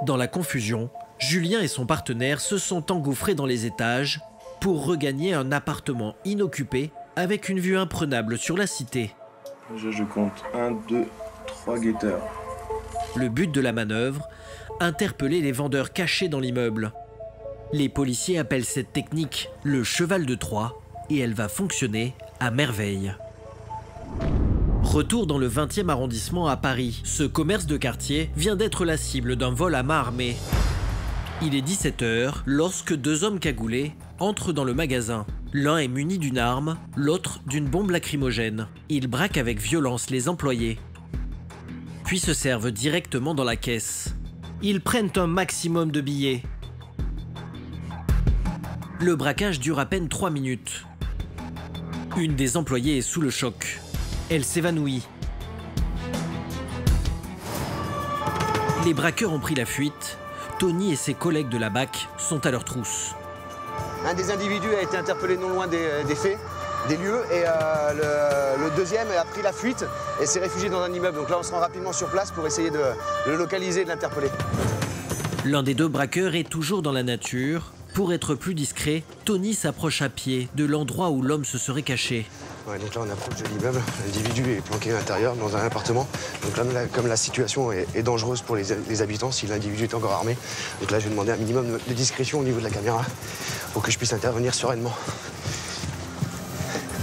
Dans la confusion, Julien et son partenaire se sont engouffrés dans les étages pour regagner un appartement inoccupé avec une vue imprenable sur la cité. Je compte 1, 2, 3 guetteurs. Le but de la manœuvre, interpeller les vendeurs cachés dans l'immeuble. Les policiers appellent cette technique le cheval de Troie et elle va fonctionner à merveille. Retour dans le 20e arrondissement à Paris. Ce commerce de quartier vient d'être la cible d'un vol à main armée. Il est 17 h lorsque 2 hommes cagoulés entrent dans le magasin. L'un est muni d'une arme, l'autre d'une bombe lacrymogène. Ils braquent avec violence les employés, puis se servent directement dans la caisse. Ils prennent un maximum de billets. Le braquage dure à peine 3 minutes. Une des employées est sous le choc. Elle s'évanouit. Les braqueurs ont pris la fuite. Tony et ses collègues de la BAC sont à leur trousse. Un des individus a été interpellé non loin des faits, des lieux, et le deuxième a pris la fuite et s'est réfugié dans un immeuble. Donc là, on se rend rapidement sur place pour essayer de le localiser et de l'interpeller. L'un des 2 braqueurs est toujours dans la nature. Pour être plus discret, Tony s'approche à pied de l'endroit où l'homme se serait caché. Ouais, donc là, on approche de l'immeuble. L'individu est planqué à l'intérieur, dans un appartement. Donc là, comme la situation est dangereuse pour les habitants, si l'individu est encore armé, donc là, je vais demander un minimum de discrétion au niveau de la caméra pour que je puisse intervenir sereinement.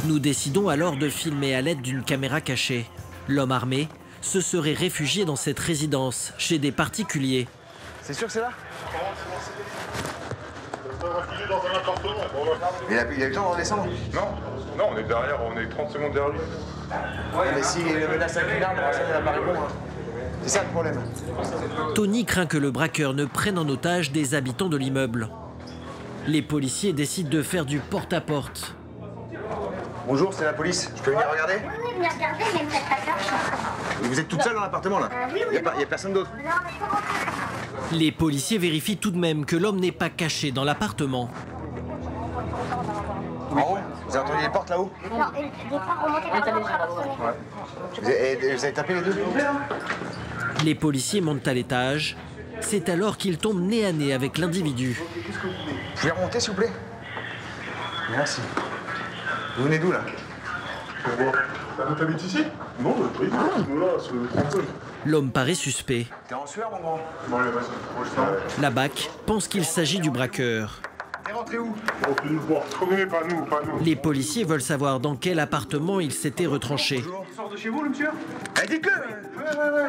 Nous décidons alors de filmer à l'aide d'une caméra cachée. L'homme armé se serait réfugié dans cette résidence, chez des particuliers. C'est sûr que c'est là? Dans un appartement. Il a eu le temps de redescendre? Non, on est derrière, on est 30 secondes derrière lui. Ouais, mais s'il menace avec une arme, ça n'a pas répondu. C'est ça le problème. Tony craint que le braqueur ne prenne en otage des habitants de l'immeuble. Les policiers décident de faire du porte-à-porte. Bonjour, c'est la police. Je peux venir regarder? Oui, venez regarder, mais vous êtes pas peur. Vous êtes toute seule dans l'appartement là? Il n'y a personne d'autre? Les policiers vérifient tout de même que l'homme n'est pas caché dans l'appartement. En haut? Vous avez entendu les portes là-haut? Non, il n'est pas remonté par la porte. Vous avez tapé les deux? Les policiers montent à l'étage. C'est alors qu'ils tombent nez à nez avec l'individu. Vous pouvez remonter s'il vous plaît? Merci. Vous venez d'où là? T'habites ici? Non, pas ici. Là, c'est 30. L'homme paraît suspect. T'es en sueur mon grand? Bon, allez, vas-y. La BAC pense qu'il s'agit du braqueur. T'es rentré où? Pas nous. Les policiers veulent savoir dans quel appartement il s'était retranché. Il sort de chez vous le monsieur? Eh, dites-le!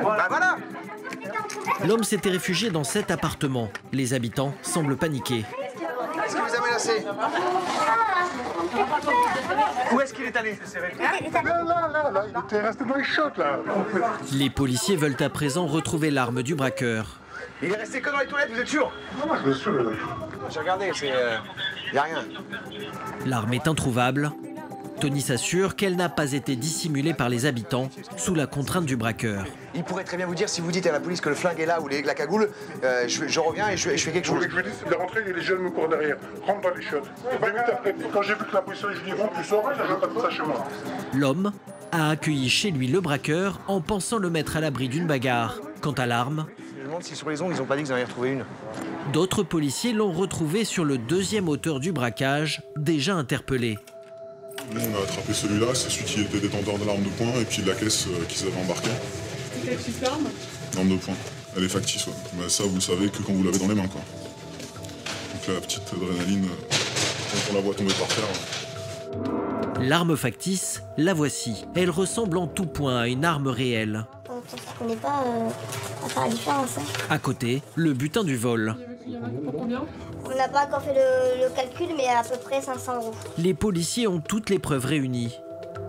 Bah voilà! L'homme s'était réfugié dans cet appartement. Les habitants semblent paniqués. Est-ce que vous avez menacé? Où est-ce qu'il est allé? Là, il était resté dans les shots, là. Les policiers veulent à présent retrouver l'arme du braqueur. Il est resté que dans les toilettes, vous êtes sûr? Non, je suis sûr. J'ai regardé, y a rien. L'arme est introuvable. Tony s'assure qu'elle n'a pas été dissimulée par les habitants sous la contrainte du braqueur. Il pourrait très bien vous dire, si vous dites à la police que le flingue est là ou la cagoule, je reviens et je fais quelque chose. Je lui dis, il est rentré et les jeunes me courent derrière. Rentre dans les shots. 20 minutes après, quand j'ai vu que la police je dis rentre, tu sors, je n'ai pas de ça chez moi. L'homme a accueilli chez lui le braqueur en pensant le mettre à l'abri d'une bagarre. Quant à l'arme, je me demande si sur les ondes, ils n'ont pas dit qu'ils en avaient retrouvé une. D'autres policiers l'ont retrouvé sur le deuxième auteur du braquage, déjà interpellé. Nous, on a attrapé celui-là, c'est celui qui était détenteur de l'arme de poing et puis de la caisse qu'ils avaient embarquée. Quelle type d'arme? L'arme de poing. Elle est factice, ouais. Mais ça, vous le savez que quand vous l'avez dans les mains, quoi. Donc la petite adrénaline, quand on la voit tomber par terre. L'arme factice, la voici. Elle ressemble en tout point à une arme réelle. Je ne connais pas à faire la différence. À côté, le butin du vol. Il y en a pour combien? On n'a pas encore fait le calcul, mais à peu près 500 €. Les policiers ont toutes les preuves réunies.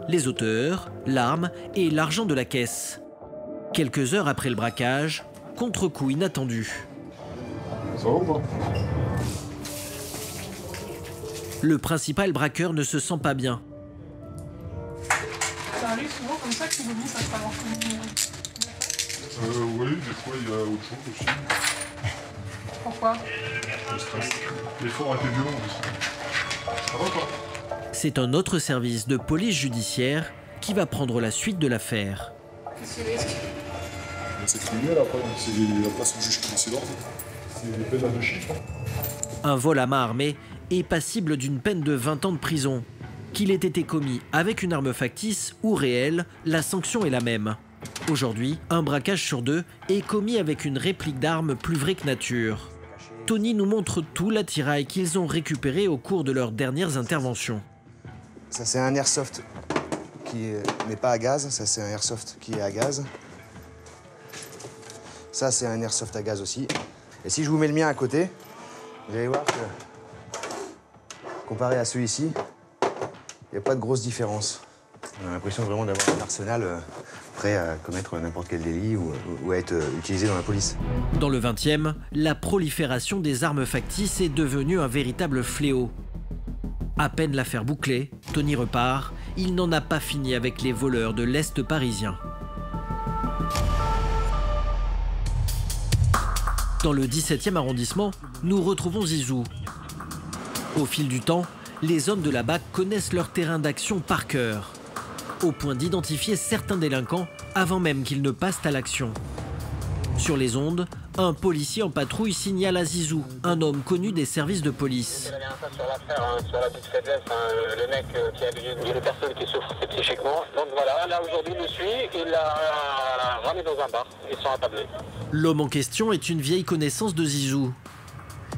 Les auteurs, l'arme et l'argent de la caisse. Quelques heures après le braquage, contre-coup inattendu. Ça va ou pas? Le principal braqueur ne se sent pas bien. Ça arrive souvent comme ça que vous dites à savoir comment... Oui, des fois, il y a autre chose aussi. Pourquoi? Le stress. L'effort a été violent aussi. Ça va pas? C'est un autre service de police judiciaire qui va prendre la suite de l'affaire. Qu'est-ce qu'il risque? C'est criminel après, après c'est le juge qui décide. C'est des peines à 2 chiffres. Un vol à main armée est passible d'une peine de 20 ans de prison. Qu'il ait été commis avec une arme factice ou réelle, la sanction est la même. Aujourd'hui, un braquage sur 2 est commis avec une réplique d'arme plus vraie que nature. Tony nous montre tout l'attirail qu'ils ont récupéré au cours de leurs dernières interventions. Ça, c'est un airsoft qui n'est pas à gaz. Ça, c'est un airsoft qui est à gaz. Ça, c'est un airsoft à gaz aussi. Et si je vous mets le mien à côté, vous allez voir que, comparé à celui-ci, il n'y a pas de grosse différence. On a l'impression vraiment d'avoir un arsenal prêt à commettre n'importe quel délit ou à être utilisé dans la police. Dans le 20e, la prolifération des armes factices est devenue un véritable fléau. À peine l'affaire bouclée, Tony repart. Il n'en a pas fini avec les voleurs de l'Est parisien. Dans le 17e arrondissement, nous retrouvons Zizou. Au fil du temps, les hommes de la BAC connaissent leur terrain d'action par cœur, au point d'identifier certains délinquants avant même qu'ils ne passent à l'action. Sur les ondes, un policier en patrouille signale à Zizou, un homme connu des services de police. La dernière fois sur l'affaire, sur la petite faiblesse, le mec qui a des personnes qui souffrent psychiquement. Donc voilà, là aujourd'hui il le suit, il l'a ramené dans un bar, ils sont attablés. L'homme en question est une vieille connaissance de Zizou.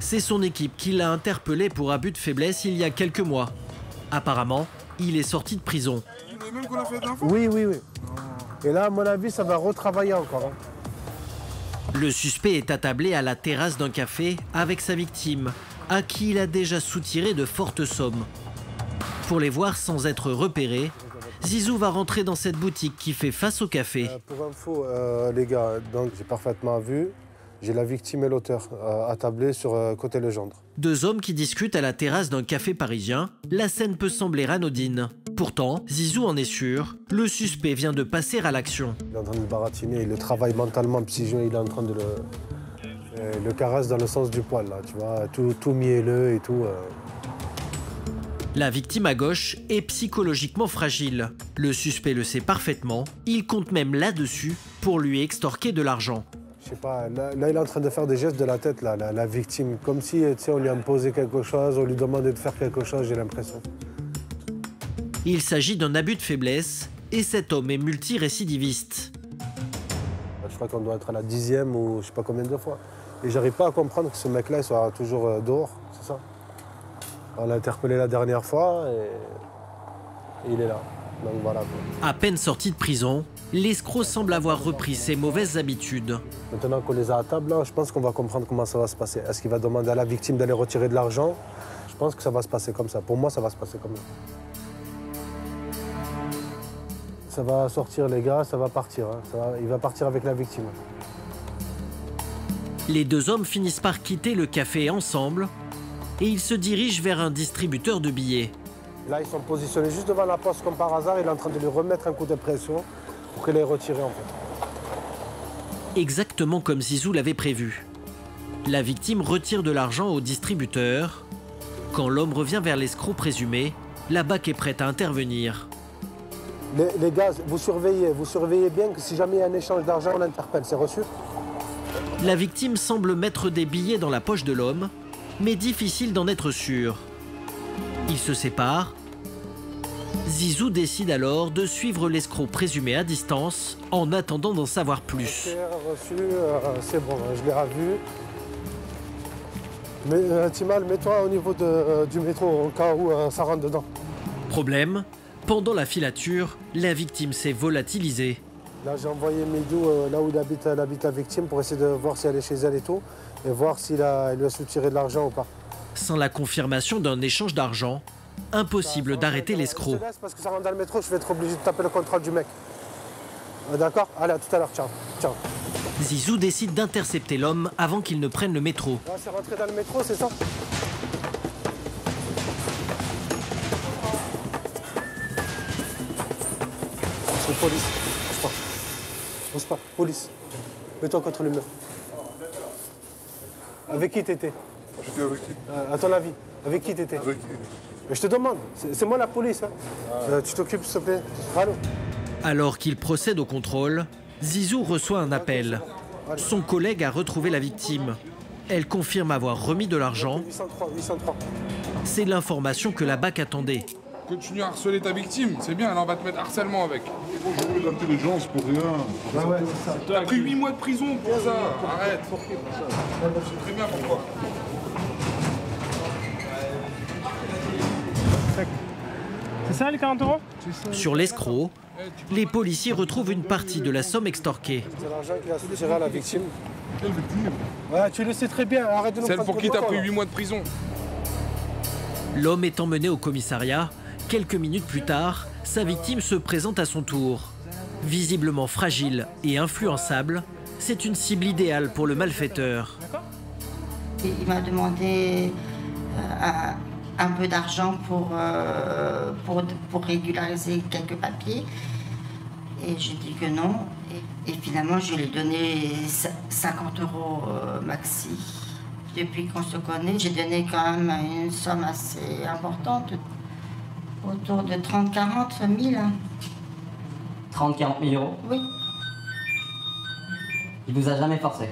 C'est son équipe qui l'a interpellé pour abus de faiblesse il y a quelques mois. Apparemment, il est sorti de prison. Oui. Et là, à mon avis, ça va retravailler encore. Le suspect est attablé à la terrasse d'un café avec sa victime, à qui il a déjà soutiré de fortes sommes. Pour les voir sans être repéré, Zizou va rentrer dans cette boutique qui fait face au café. Pour info, les gars, donc j'ai parfaitement vu. J'ai la victime et l'auteur attablés sur côté Legendre. Deux hommes qui discutent à la terrasse d'un café parisien. La scène peut sembler anodine. Pourtant, Zizou en est sûr, le suspect vient de passer à l'action. Il est en train de le baratiner, il le travaille mentalement, psychiquement, il est en train de le caresse dans le sens du poil, là, tu vois, tout mielleux et tout. La victime à gauche est psychologiquement fragile. Le suspect le sait parfaitement, il compte même là-dessus pour lui extorquer de l'argent. Je sais pas, là il est en train de faire des gestes de la tête, là, la victime, comme si on lui a imposé quelque chose, on lui demandait de faire quelque chose, j'ai l'impression. Il s'agit d'un abus de faiblesse et cet homme est multirécidiviste. Je crois qu'on doit être à la 10e ou je sais pas combien de fois. Et j'arrive pas à comprendre que ce mec-là soit toujours dehors, c'est ça. On l'a interpellé la dernière fois et il est là. Donc voilà. À peine sorti de prison, l'escroc semble avoir repris ses mauvaises habitudes. Maintenant qu'on les a à table, là, je pense qu'on va comprendre comment ça va se passer. Est-ce qu'il va demander à la victime d'aller retirer de l'argent? Je pense que ça va se passer comme ça. Pour moi, ça va se passer comme ça. Ça va sortir, les gars, ça va partir. Il va partir avec la victime. Les deux hommes finissent par quitter le café ensemble et ils se dirigent vers un distributeur de billets. Là, ils sont positionnés juste devant la poste comme par hasard. Il est en train de lui remettre un coup de pression pour qu'elle ait retiré, en fait. Exactement comme Zizou l'avait prévu. La victime retire de l'argent au distributeur. Quand l'homme revient vers l'escroc présumé, la BAC est prête à intervenir. Les gars, vous surveillez bien que si jamais il y a un échange d'argent, on l'interpelle. C'est reçu? La victime semble mettre des billets dans la poche de l'homme, mais difficile d'en être sûr. Ils se séparent. Zizou décide alors de suivre l'escroc présumé à distance en attendant d'en savoir plus. Okay, reçu, c'est bon, je l'ai revu. Mais Timal, mets-toi au niveau du métro au cas où ça rentre dedans. Problème, pendant la filature, la victime s'est volatilisée. Là, j'ai envoyé Midou là où il habite la victime pour essayer de voir si elle est chez elle et tout, et voir s'il lui a soutiré de l'argent ou pas. Sans la confirmation d'un échange d'argent, impossible d'arrêter l'escroc. Parce que ça rentre dans le métro, je vais être obligé de taper le contrôle du mec. D'accord? Allez, à tout à l'heure, ciao. Ciao. Zizou décide d'intercepter l'homme avant qu'il ne prenne le métro. Là, c'est rentré dans le métro, c'est ça? C'est police. Pose pas. Police. Mets-toi contre le mur. Avec qui t'étais? J'étais avec qui? À ton avis, avec qui t'étais? Avec qui? Mais je te demande, c'est moi la police. Hein. Tu t'occupes, s'il te plaît? Allô? Alors qu'il procède au contrôle, Zizou reçoit un appel. Son collègue a retrouvé la victime. Elle confirme avoir remis de l'argent. 803. C'est l'information que la BAC attendait. Continue à harceler ta victime, c'est bien, là on va te mettre harcèlement avec. J'ai eu l'intelligence pour rien. Ah ouais, c'est ça. T'as pris 8 mois de prison pour ça. Arrête. C'est très bien pourquoi. C'est ça les 40 €? Sur l'escroc, les policiers retrouvent une partie de la somme extorquée. C'est l'argent qu'il a soutiré à la victime. Quelle victime? Ouais, tu le sais très bien, arrête de nous celle prendre pour qui t'as pris 8 mois de prison. L'homme est emmené au commissariat. Quelques minutes plus tard, sa victime se présente à son tour. Visiblement fragile et influençable, c'est une cible idéale pour le malfaiteur. Il m'a demandé un peu d'argent pour régulariser quelques papiers. Et j'ai dit que non. Et finalement, je lui ai donné 50 € maxi. Depuis qu'on se connaît, j'ai donné quand même une somme assez importante, autour de 30-40 000. 30-40 000 €? Oui. Il vous a jamais forcé?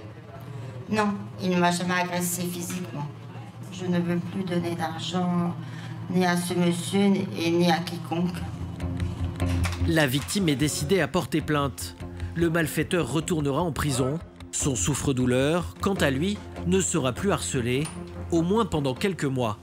Non, il ne m'a jamais agressé physiquement. Je ne veux plus donner d'argent ni à ce monsieur et ni à quiconque. La victime est décidée à porter plainte. Le malfaiteur retournera en prison. Son souffre-douleur, quant à lui, ne sera plus harcelé, au moins pendant quelques mois.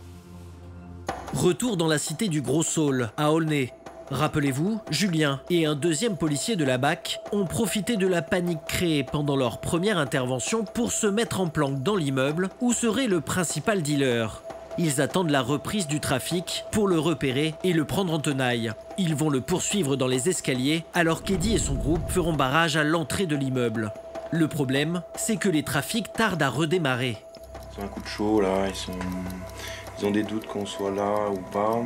Retour dans la cité du Gros Saule, à Aulnay. Rappelez-vous, Julien et un deuxième policier de la BAC ont profité de la panique créée pendant leur première intervention pour se mettre en planque dans l'immeuble où serait le principal dealer. Ils attendent la reprise du trafic pour le repérer et le prendre en tenaille. Ils vont le poursuivre dans les escaliers alors qu'Eddy et son groupe feront barrage à l'entrée de l'immeuble. Le problème, c'est que les trafics tardent à redémarrer. Ils ont un coup de chaud là, ils ont des doutes qu'on soit là ou pas.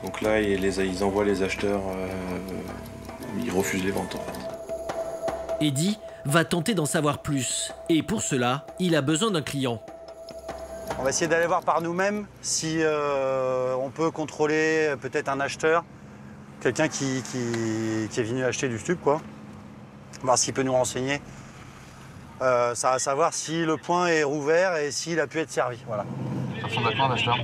Donc là, ils envoient les acheteurs, ils refusent les ventes en fait. Eddy va tenter d'en savoir plus. Et pour cela, il a besoin d'un client. On va essayer d'aller voir par nous-mêmes si on peut contrôler peut-être un acheteur, quelqu'un qui est venu acheter du stup, quoi. Voir s'il peut nous renseigner. Ça va savoir si le point est rouvert et s'il a pu être servi. Voilà. Ça ressemble à quoi un acheteur?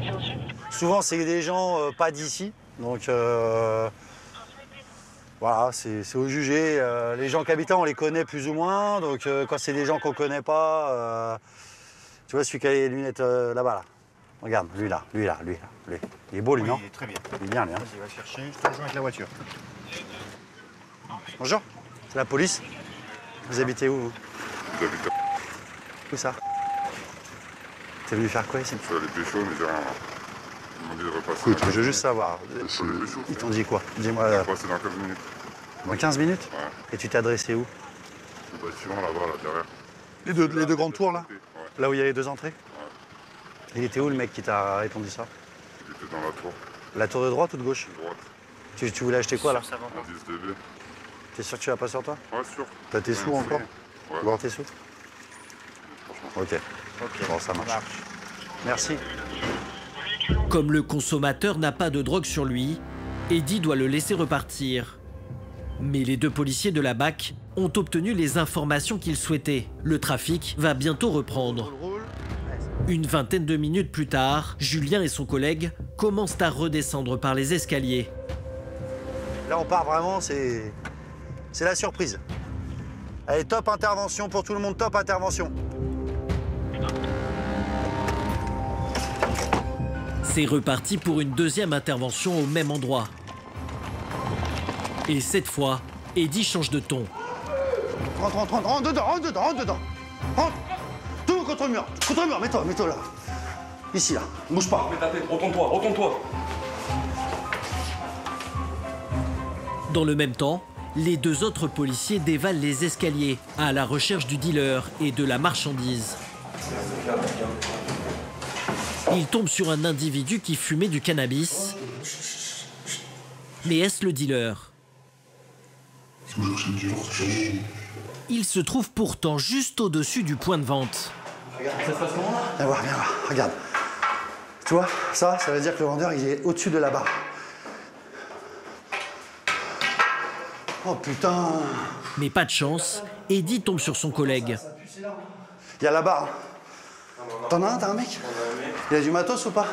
Souvent, c'est des gens pas d'ici, donc voilà, c'est au jugé. Les gens qui habitent là, on les connaît plus ou moins, donc quand c'est des gens qu'on connaît pas, tu vois celui qui a les lunettes là-bas, là. Regarde, lui. Il est beau, lui, non? Il est très bien. Il est bien, lui. Hein. Vas-y, va chercher, je te rejoins avec la voiture. Bonjour, c'est la police. Vous habitez où, vous? J'habite à... Où ça? T'es venu faire quoi ici? Je suis allé pécho, mais j'ai rien. Ils m'ont dit de repasser. Écoute, je veux juste savoir. Ils t'ont dit quoi? Dis-moi. Je vais passer dans 15 minutes. Dans 15 minutes? Ouais. Et tu t'es adressé où? Le bâtiment là-bas, là, derrière. Les deux grandes tours, là? Ouais. Là où il y a les deux entrées? Ouais. Il était où, le mec qui t'a répondu ça? Il était dans la tour. La tour de droite ou de gauche? Droite. Tu voulais acheter quoi, là? Un 10 dB. T'es sûr que tu l'as pas sur toi? Ouais, sûr. T'as tes sous encore? Ouais. Voir tes sous? Ok. Bon, ça marche. Merci. Comme le consommateur n'a pas de drogue sur lui, Eddy doit le laisser repartir. Mais les deux policiers de la BAC ont obtenu les informations qu'ils souhaitaient. Le trafic va bientôt reprendre. Une vingtaine de minutes plus tard, Julien et son collègue commencent à redescendre par les escaliers. Là, on part vraiment, c'est la surprise. Allez, top intervention pour tout le monde, top intervention. C'est reparti pour une deuxième intervention au même endroit. Et cette fois, Eddy change de ton. Rentre dedans. Rentre. Tout contre le mur, mets-toi là. Ici, là, bouge pas. Mets ta tête, retourne-toi. Dans le même temps, les deux autres policiers dévalent les escaliers à la recherche du dealer et de la marchandise. Ils tombent sur un individu qui fumait du cannabis. Mais est-ce le dealer? Il se trouve pourtant juste au-dessus du point de vente. Regarde, ça se passe comment là? Viens voir, regarde. Tu vois, ça veut dire que le vendeur, il est au-dessus de la barre. Oh putain! Mais pas de chance, Eddy tombe sur son collègue. Il y a la barre. T'en as un, t'as un mec? Il a du matos ou pas?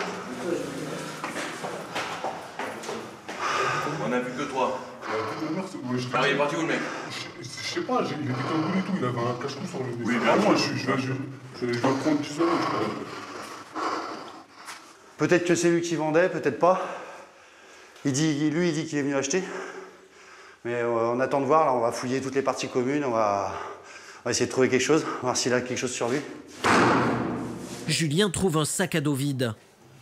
On a vu que toi. Alors, il est parti où le mec? Je sais pas, il était cagoulé et tout, il avait un cache-cou sur le nez. Oui, moi, je vais prendre du sol. Peut-être que c'est lui qui vendait, peut-être pas. Lui, il dit qu'il est venu acheter. Mais on attend de voir, là, on va fouiller toutes les parties communes, on va essayer de trouver quelque chose, voir s'il a quelque chose sur lui. Julien trouve un sac à dos vide.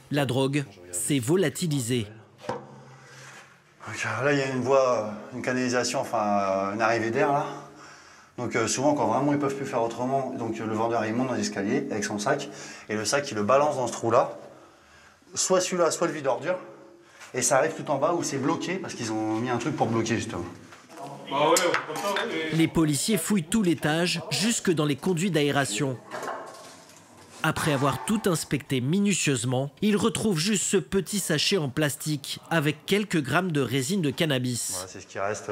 La drogue s'est volatilisée. Donc, là, il y a une voie, une canalisation, enfin une arrivée d'air là. Donc souvent, quand vraiment ils peuvent plus faire autrement, donc le vendeur il monte dans l'escalier avec son sac, et le sac il le balance dans ce trou-là. Soit celui-là, soit le vide ordure. Et ça arrive tout en bas où c'est bloqué, parce qu'ils ont mis un truc pour bloquer justement. Les policiers fouillent tout l'étage, jusque dans les conduits d'aération. Après avoir tout inspecté minutieusement, ils retrouvent juste ce petit sachet en plastique avec quelques grammes de résine de cannabis. Voilà, c'est ce qui reste.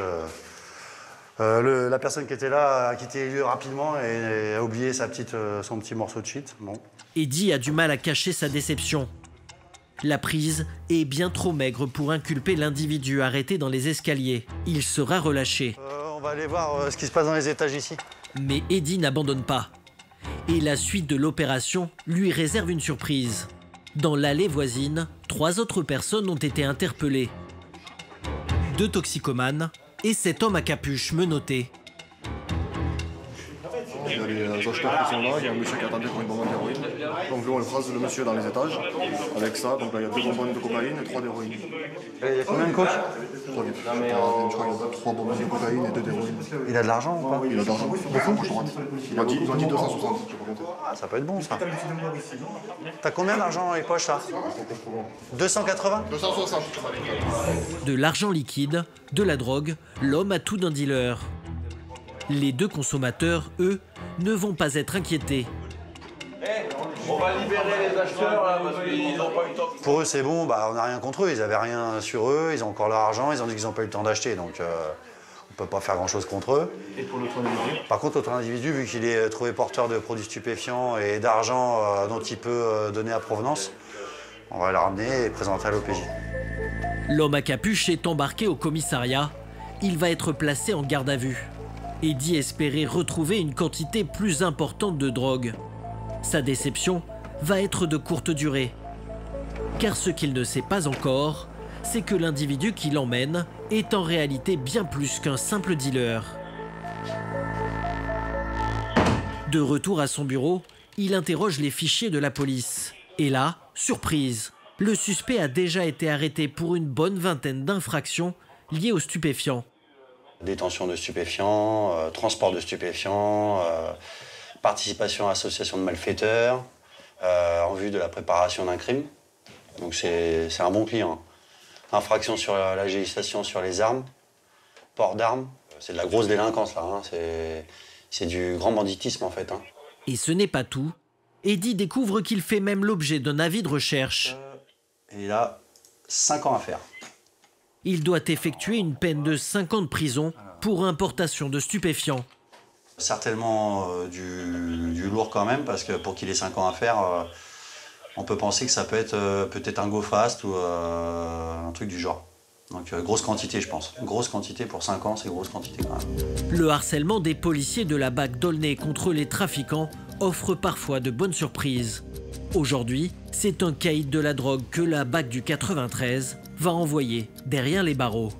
La personne qui était là a quitté les lieux rapidement et a oublié son petit morceau de shit. Bon. Eddy a du mal à cacher sa déception. La prise est bien trop maigre pour inculper l'individu arrêté dans les escaliers. Il sera relâché. On va aller voir ce qui se passe dans les étages ici. Mais Eddy n'abandonne pas. Et la suite de l'opération lui réserve une surprise. Dans l'allée voisine, 3 autres personnes ont été interpellées. 2 toxicomanes et cet homme à capuche menotté. Il y a les acheteurs qui sont là, il y a un monsieur qui attendait pour une bonbonne d'héroïne. Donc là on écrase le monsieur dans les étages avec ça, donc là il y a 2 bonbonnes de cocaïne et 3 d'héroïne. Il y a combien de coke? 3 litres. Je crois qu'il y a 3 bonbonnes de cocaïne et 2 d'héroïne. Il a de l'argent ou pas? Oui, il a de l'argent. Beaucoup, gauche droite. Il m'a dit 260, je sais pas compter. Ah, ça peut être bon ça. T'as combien d'argent dans les poches là? 280? 260. De l'argent liquide, de la drogue, l'homme a tout d'un dealer. Les 2 consommateurs, eux, ne vont pas être inquiétés. On va libérer les acheteurs là parce qu'ils n'ont pas eu le temps. Pour eux c'est bon, on n'a rien contre eux, ils n'avaient rien sur eux, ils ont encore leur argent, ils ont dit qu'ils n'ont pas eu le temps d'acheter, donc on ne peut pas faire grand chose contre eux. Et pour l'autre individu? Par contre l'autre individu, vu qu'il est trouvé porteur de produits stupéfiants et d'argent dont il peut donner à provenance, on va le ramener et présenter à l'OPJ. L'homme à capuche est embarqué au commissariat. Il va être placé en garde à vue et dit espérer retrouver une quantité plus importante de drogue. Sa déception va être de courte durée. Car ce qu'il ne sait pas encore, c'est que l'individu qui l'emmène est en réalité bien plus qu'un simple dealer. De retour à son bureau, il interroge les fichiers de la police. Et là, surprise, le suspect a déjà été arrêté pour une bonne vingtaine d'infractions liées aux stupéfiants. Détention de stupéfiants, transport de stupéfiants, participation à association de malfaiteurs, en vue de la préparation d'un crime. Donc c'est un bon client. Infraction sur la législation sur les armes, port d'armes. C'est de la grosse délinquance là, hein. C'est du grand banditisme en fait. Hein. Et ce n'est pas tout. Eddy découvre qu'il fait même l'objet d'un avis de recherche. Et il a 5 ans à faire. Il doit effectuer une peine de 5 ans de prison pour importation de stupéfiants. Certainement du lourd quand même, parce que pour qu'il ait 5 ans à faire, on peut penser que ça peut être peut-être un go fast ou un truc du genre. Donc grosse quantité je pense. Grosse quantité pour 5 ans, c'est grosse quantité quand même. Le harcèlement des policiers de la BAC d'Aulnay contre les trafiquants offre parfois de bonnes surprises. Aujourd'hui, c'est un caïd de la drogue que la BAC du 93 va envoyer derrière les barreaux.